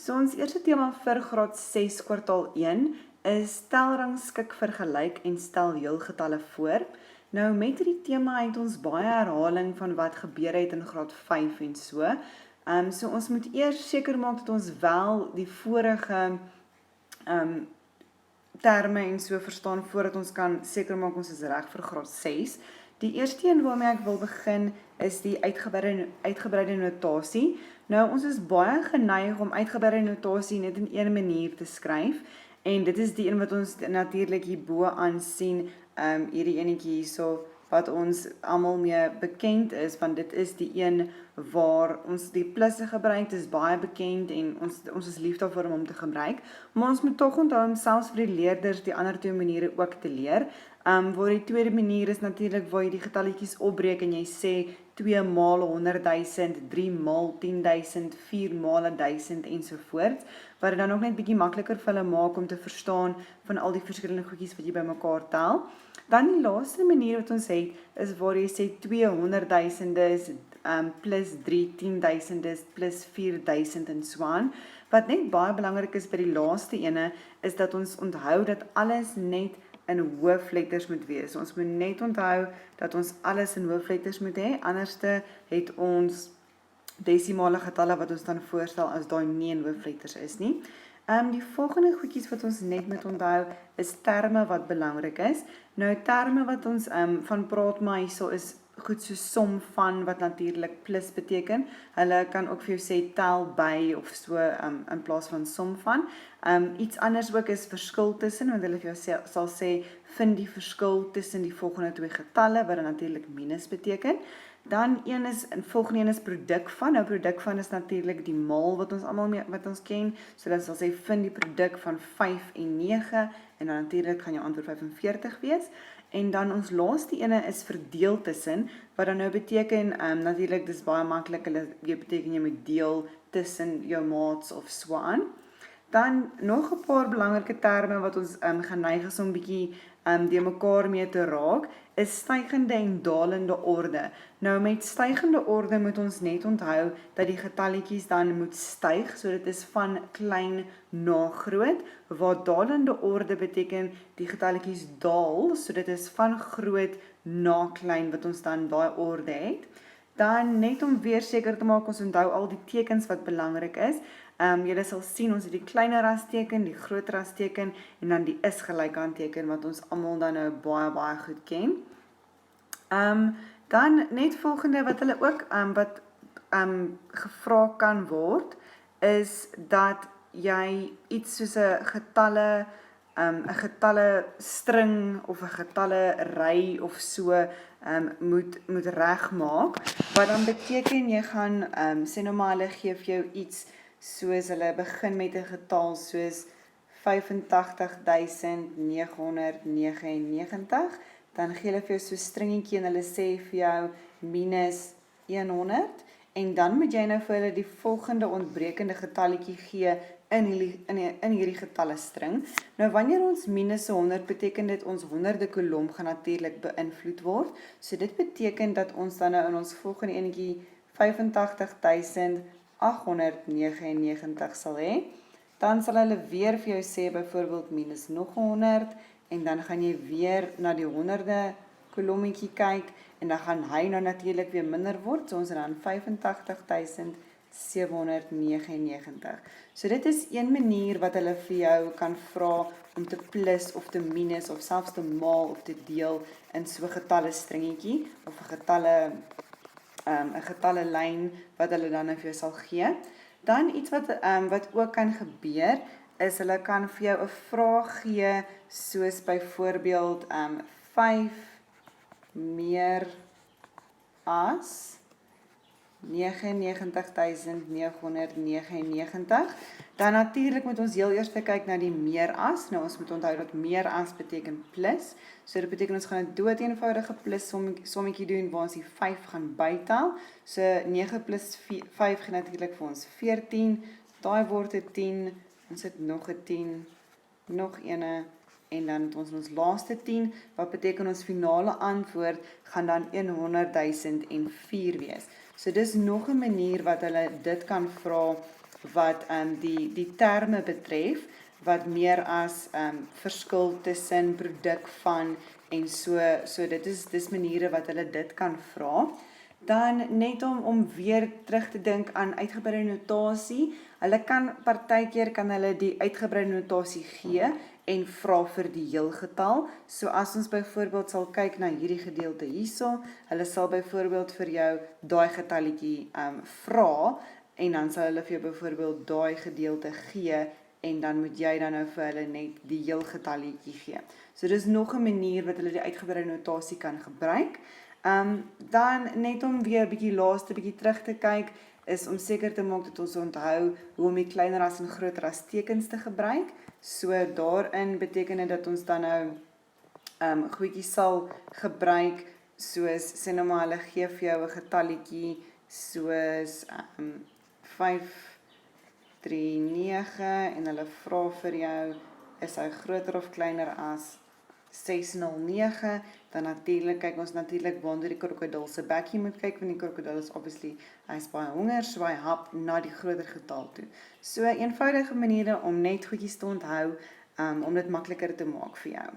So ons eerste tema vir graad 6 kwartaal 1 is stel rangskik vergelyk en stel heelgetalle voor. Nou met hierdie tema het ons baie herhaling van wat gebeur het in graad 5 en so. So ons moet eers seker maak dat ons wel die vorige terme en so verstaan voordat ons kan seker maak ons is reg vir graad 6. Die eerste een waarmee ek wil begin is die uitgebreide notasie. Nou ons is baie geneig om uitgebreide notasie net in een manier te skryf en dit is die een wat ons natuurlik hierbo aan sien, hierdie enetjie hierso wat ons almal mee bekend is, want dit is die een waar ons die plusse gebruik, dit is baie bekend en ons is lief daarvoor om hom te gebruik, maar ons moet tog onthou om selfs vir die leerders die ander twee maniere ook te leer. Waar die tweede manier is natuurlik waar jy die getalletjies opbreek en jy sê 2 maal 100.000, 3 maal 10.000, 4 maal 1.000 ensovoorts, wat dit dan ook net bietjie makliker vir hulle maak om te verstaan van al die verskillende goedjies wat jy bymekaar tel. Dan die laaste manier wat ons het, is waar jy sê 200.000 is, plus 3 10.000 is, plus 4.000 en so aan. Wat net baie belangrik is by die laaste ene, is dat ons onthou dat alles net in hoofletters moet wees. Ons moet net onthou dat ons alles in hoofletters moet hê, anderste het ons desimale getalle wat ons dan voorstel as daai nie in hoofletters is nie. Die volgende goedjies wat ons net moet onthou is terme wat belangrik is. Nou terme wat ons van praat maar hierso is goed so som van wat natuurlik plus beteken. Hulle kan ook vir jou sê tel by of so in plaas van som van. Iets anders ook is verskil tussen, want hulle vir jou sal sê vind die verskil tussen die volgende twee getalle wat dan natuurlik minus beteken. Dan volgende een is produk van. Nou produk van is natuurlik die maal wat ons almal wat ons ken. So dan sal sê vind die produk van 5 en 9 en dan natuurlik gaan jou antwoord 45 wees. En dan ons laaste ene is verdeel tussen, wat dan nou beteken, natuurlik dis baie maklik, jy beteken jy moet deel tussen jou maats of so aan. Dan nog 'n paar belangrike terme wat ons geneig is om bietjie die mekaar mee te raak, is stygende en dalende orde. Nou met stygende orde moet ons net onthou dat die getalletjies dan moet styg, so dit is van klein na groot, waar dalende orde beteken die getalletjies daal, so dit is van groot na klein wat ons dan daai orde het. Dan net om weer seker te maak ons onthou al die tekens wat belangrik is. Julle sal sien ons het die kleiner as teken, die groter as teken en dan die is gelyk aan teken wat ons almal dan nou baie goed ken. Dan net volgende wat hulle ook gevra kan word is dat jy iets soos 'n getalle string of 'n getalle ry of so moet regmaak, wat dan beteken jy gaan sê nou maar hulle gee vir jou iets soos hulle begin met 'n getal soos 85.999, dan gee hulle vir jou so 'n stringetjie en hulle sê vir jou minus 100 en dan moet jy nou vir hulle die volgende ontbrekende getalletjie gee in hierdie getalle string. Nou wanneer ons minus 100 beteken dit ons honderde kolom gaan natuurlik beïnvloed word. So dit beteken dat ons dan nou in ons volgende enetjie 85.899 sal hê. Dan sal hulle weer vir jou sê byvoorbeeld minus nog 100 en dan gaan jy weer na die honderde kolommetjie kyk en dan gaan hy nou natuurlik weer minder word. So ons het dan 85.799. So dit is een manier wat hulle vir jou kan vra om te plus of te minus of selfs te maal of te deel in so 'n getalle stringetjie of 'n getalle lyn wat hulle dan vir jou sal gee. Dan iets wat ook kan gebeur is hulle kan vir jou 'n vraag gee soos byvoorbeeld 5 meer as 99.999. Dan natuurlik moet ons heel eers kyk na die meer as. Nou ons moet onthou dat meer as beteken plus. So dit beteken ons gaan 'n doeteenvoudige plus sommetjie doen waar ons die 5 gaan bytel. So 9 plus 5 gee natuurlik vir ons 14. Daai word 'n 10. Ons het nog 'n 10, nog eene en dan het ons laaste 10 wat beteken ons finale antwoord gaan dan 100.004 wees. So dis nog 'n manier wat hulle dit kan vra wat die terme betref, wat meer as verskil tussen produk van en so dit is maniere wat hulle dit kan vra. Dan net om weer terug te dink aan uitgebreide notasie. Hulle partykeer kan hulle die uitgebreide notasie gee en vra vir die heelgetal. So as ons byvoorbeeld sal kyk na hierdie gedeelte hierso, hulle sal byvoorbeeld vir jou daai getalletjie vra en dan sal hulle vir jou byvoorbeeld daai gedeelte gee en dan moet jy dan nou vir hulle net die heelgetalletjie gee. So dis nog 'n manier wat hulle die uitgebreide notasie kan gebruik. Dan net om weer 'n bietjie terug te kyk, is om seker te maak dat ons onthou hoe om die kleiner as en groter as tekens te gebruik. So daarin beteken dit dat ons dan nou goedjies sal gebruik, soos sê nou maar hulle gee vir jou 'n getalletjie soos 539 en hulle vra vir jou, is hy groter of kleiner as 609, dan natuurlik kyk ons waarna die krokodil se bekkie moet kyk, want die krokodil is obviously, hy is baie honger, so hy hap na die groter getal toe. So eenvoudige maniere om net goedjies te onthou, om dit makliker te maak vir jou.